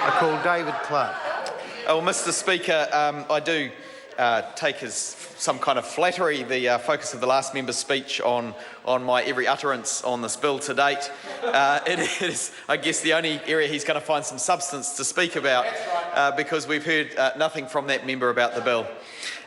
I call David Clark. Oh, Mr. Speaker, I do take as some kind of flattery the focus of the last member's speech on my every utterance on this bill to date. It is, I guess, the only area he's going to find some substance to speak about because we've heard nothing from that member about the bill.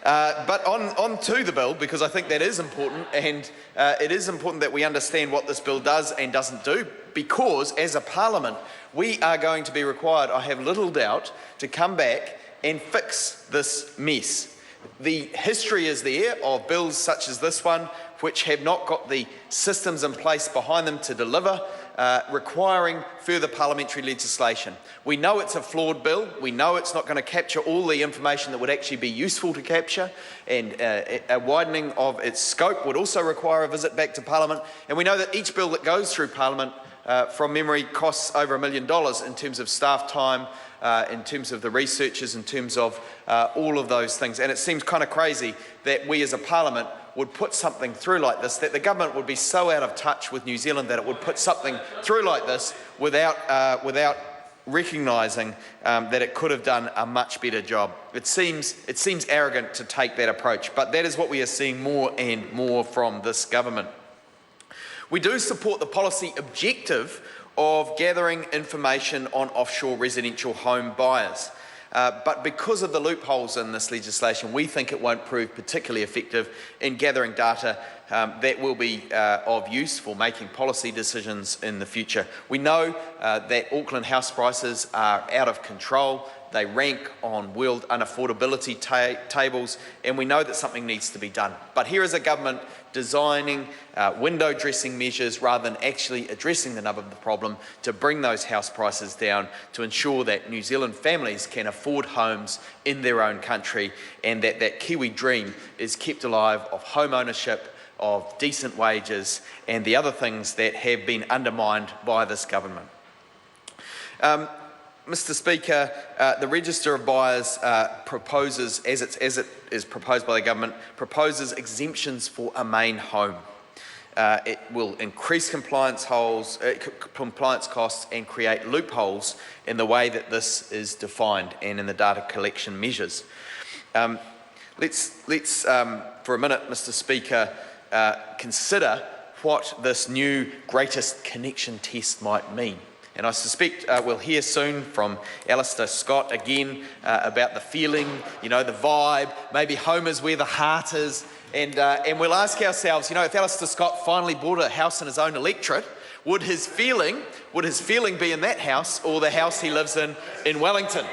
But on to the bill, because I think that is important, and it is important that we understand what this bill does and doesn't do, because as a parliament we are going to be required, I have little doubt, to come back and fix this mess. The history is there of bills such as this one, which have not got the systems in place behind them to deliver, requiring further parliamentary legislation. We know it's a flawed bill. We know it's not going to capture all the information that would actually be useful to capture, and a widening of its scope would also require a visit back to Parliament. And we know that each bill that goes through Parliament, from memory, costs over $1 million in terms of staff time, in terms of the researchers, in terms of all of those things. And it seems kind of crazy that we as a parliament would put something through like this, that the government would be so out of touch with New Zealand that it would put something through like this without recognising that it could have done a much better job. It seems arrogant to take that approach, but that is what we are seeing more and more from this government. We do support the policy objective of gathering information on offshore residential home buyers. But because of the loopholes in this legislation, we think it won't prove particularly effective in gathering data that will be of use for making policy decisions in the future. We know that Auckland house prices are out of control. They rank on world unaffordability tables, and we know that something needs to be done. But here is a government designing window dressing measures rather than actually addressing the nub of the problem to bring those house prices down, to ensure that New Zealand families can afford homes in their own country, and that Kiwi dream is kept alive of home ownership, of decent wages, and the other things that have been undermined by this government. Mr. Speaker, the Register of Buyers proposes, as it is proposed by the government, proposes exemptions for a main home. It will increase compliance costs and create loopholes in the way that this is defined and in the data collection measures. Let's for a minute, Mr. Speaker, consider what this new greatest connection test might mean. And I suspect we'll hear soon from Alistair Scott again about the feeling, the vibe, maybe home is where the heart is. And we'll ask ourselves, if Alistair Scott finally bought a house in his own electorate, would his feeling be in that house or the house he lives in Wellington?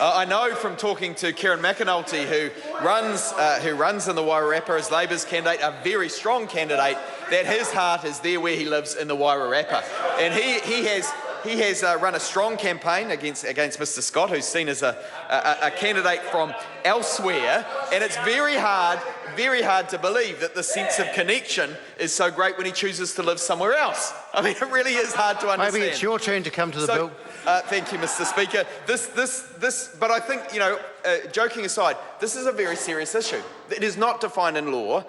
I know from talking to Kieran McAnulty, who runs in the Wairarapa as Labour's candidate, a very strong candidate, that his heart is there where he lives in the Wairarapa. And he has run a strong campaign against Mr. Scott, who's seen as a candidate from elsewhere, and it's very hard to believe that the sense of connection is so great when he chooses to live somewhere else. I mean, it really is hard to understand. Maybe it's your turn to come to the bill. Thank you, Mr. Speaker. But I think, joking aside, this is a very serious issue. It is not defined in law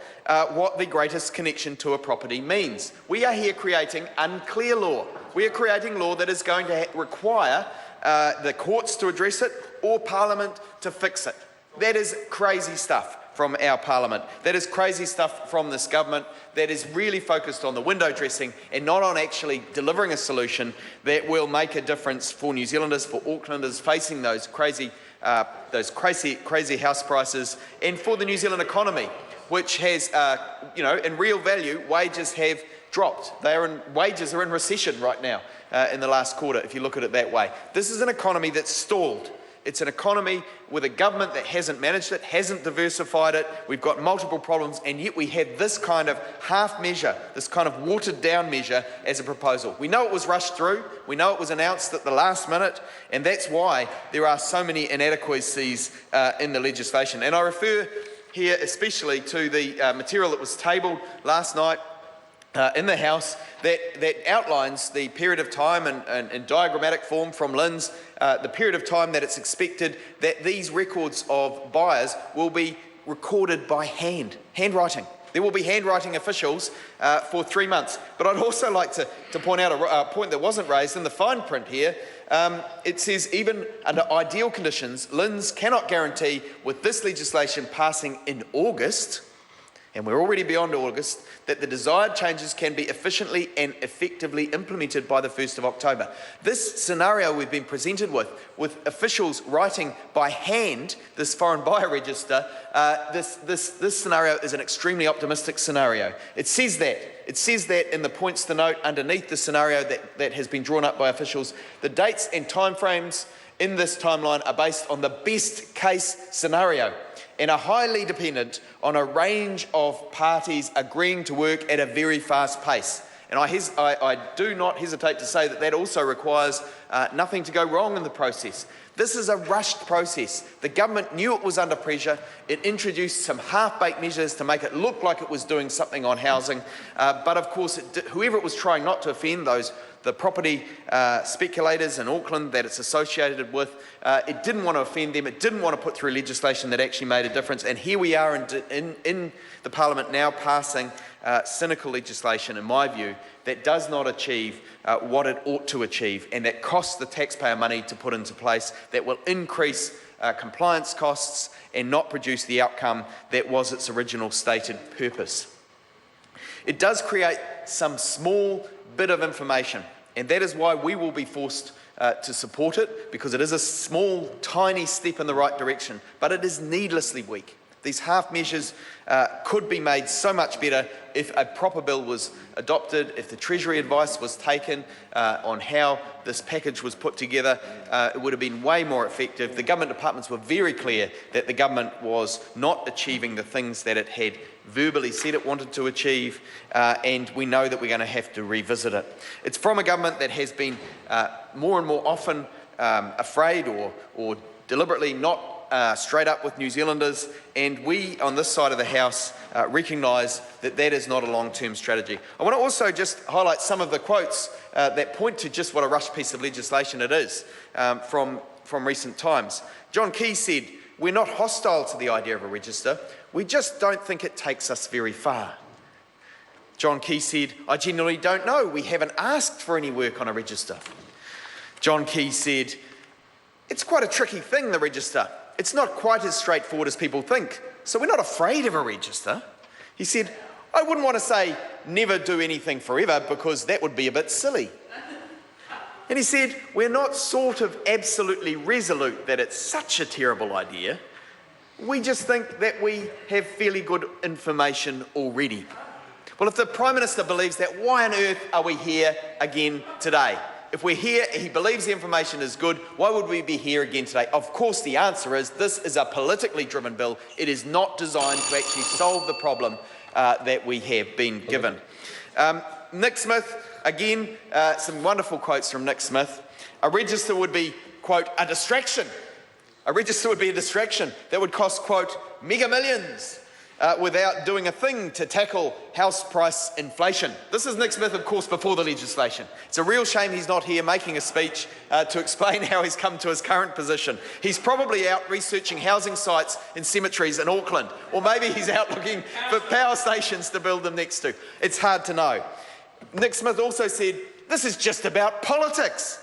what the greatest connection to a property means. We are here creating unclear law. We are creating law that is going to require the courts to address it or Parliament to fix it. That is crazy stuff from our Parliament. That is crazy stuff from this government that is really focused on the window dressing and not on actually delivering a solution that will make a difference for New Zealanders, for Aucklanders facing those crazy house prices, and for the New Zealand economy, which has, in real value, wages have dropped. Wages are in recession right now in the last quarter, if you look at it that way. This is an economy that's stalled. It's an economy with a government that hasn't managed it, hasn't diversified it. We've got multiple problems, and yet we have this kind of half measure, this kind of watered down measure as a proposal. We know it was rushed through. We know it was announced at the last minute, and that's why there are so many inadequacies in the legislation. And I refer here especially to the material that was tabled last night in the House that outlines the period of time in diagrammatic form from Lynn's, the period of time that it's expected that these records of buyers will be recorded by handwriting. There will be handwriting officials for 3 months. But I'd also like to point out a point that wasn't raised in the fine print here. It says, even under ideal conditions, LINZ cannot guarantee with this legislation passing in August, and we're already beyond August, that the desired changes can be efficiently and effectively implemented by the 1st of October. This scenario we've been presented with officials writing by hand this foreign buyer register, this scenario is an extremely optimistic scenario. It says that in the points to note underneath the scenario that has been drawn up by officials. The dates and timeframes in this timeline are based on the best case scenario and are highly dependent on a range of parties agreeing to work at a very fast pace. And I do not hesitate to say that that also requires nothing to go wrong in the process. This is a rushed process. The government knew it was under pressure. It introduced some half-baked measures to make it look like it was doing something on housing. But of course, whoever it was trying not to offend, the property speculators in Auckland that it's associated with, it didn't want to offend them. It didn't want to put through legislation that actually made a difference. And here we are in the Parliament now passing cynical legislation, in my view, that does not achieve what it ought to achieve, and that costs the taxpayer money to put into place, that will increase compliance costs and not produce the outcome that was its original stated purpose. It does create some small bit of information, and that is why we will be forced to support it, because it is a small, tiny step in the right direction, but it is needlessly weak. These half measures could be made so much better if a proper bill was adopted, if the Treasury advice was taken on how this package was put together. It would have been way more effective. The government departments were very clear that the government was not achieving the things that it had verbally said it wanted to achieve, and we know that we're going to have to revisit it. It's from a government that has been more and more often afraid or deliberately not straight up with New Zealanders, and we on this side of the House recognise that that is not a long-term strategy. I want to also just highlight some of the quotes that point to just what a rush piece of legislation it is from recent times. John Key said, "We're not hostile to the idea of a register, we just don't think it takes us very far." John Key said, "I genuinely don't know, we haven't asked for any work on a register." John Key said, "It's quite a tricky thing, the register. It's not quite as straightforward as people think, so we're not afraid of a register." He said, "I wouldn't want to say never do anything forever because that would be a bit silly." And he said, "We're not sort of absolutely resolute that it's such a terrible idea. We just think that we have fairly good information already." Well, if the Prime Minister believes that, why on earth are we here again today? If we're here, he believes the information is good, why would we be here again today? Of course, the answer is this is a politically driven bill. It is not designed to actually solve the problem that we have been given. Nick Smith, again, some wonderful quotes from Nick Smith. A register would be, quote, a distraction. A register would be a distraction that would cost, quote, mega millions. Without doing a thing to tackle house price inflation. This is Nick Smith, of course, before the legislation. It's a real shame he's not here making a speech to explain how he's come to his current position. He's probably out researching housing sites in cemeteries in Auckland, or maybe he's out looking for power stations to build them next to. It's hard to know. Nick Smith also said, "This is just about politics.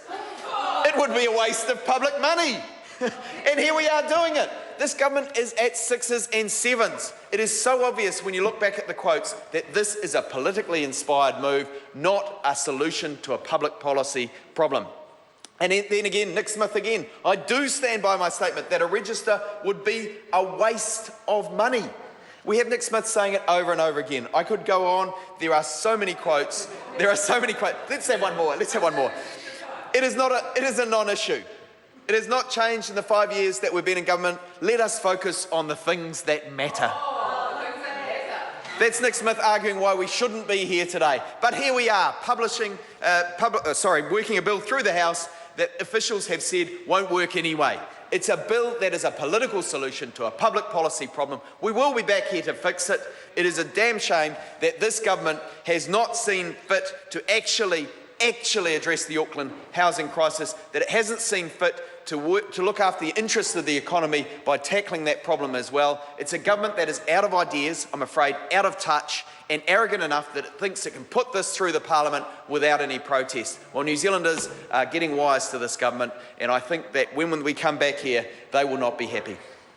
It would be a waste of public money." And here we are doing it. This government is at 6s and 7s. It is so obvious when you look back at the quotes that this is a politically inspired move, not a solution to a public policy problem. And then again, Nick Smith again, I do stand by my statement that a register would be a waste of money. We have Nick Smith saying it over and over again. I could go on. There are so many quotes. Let's have one more. It is a non-issue. It has not changed in the 5 years that we've been in government. Let us focus on the things that matter. That's Nick Smith arguing why we shouldn't be here today. But here we are, working a bill through the House that officials have said won't work anyway. It's a bill that is a political solution to a public policy problem. We will be back here to fix it. It is a damn shame that this government has not seen fit to actually address the Auckland housing crisis, that it hasn't seen fit to look after the interests of the economy by tackling that problem as well. It's a government that is out of ideas, I'm afraid, out of touch, and arrogant enough that it thinks it can put this through the Parliament without any protest. Well, New Zealanders are getting wise to this government, and I think that when we come back here, they will not be happy.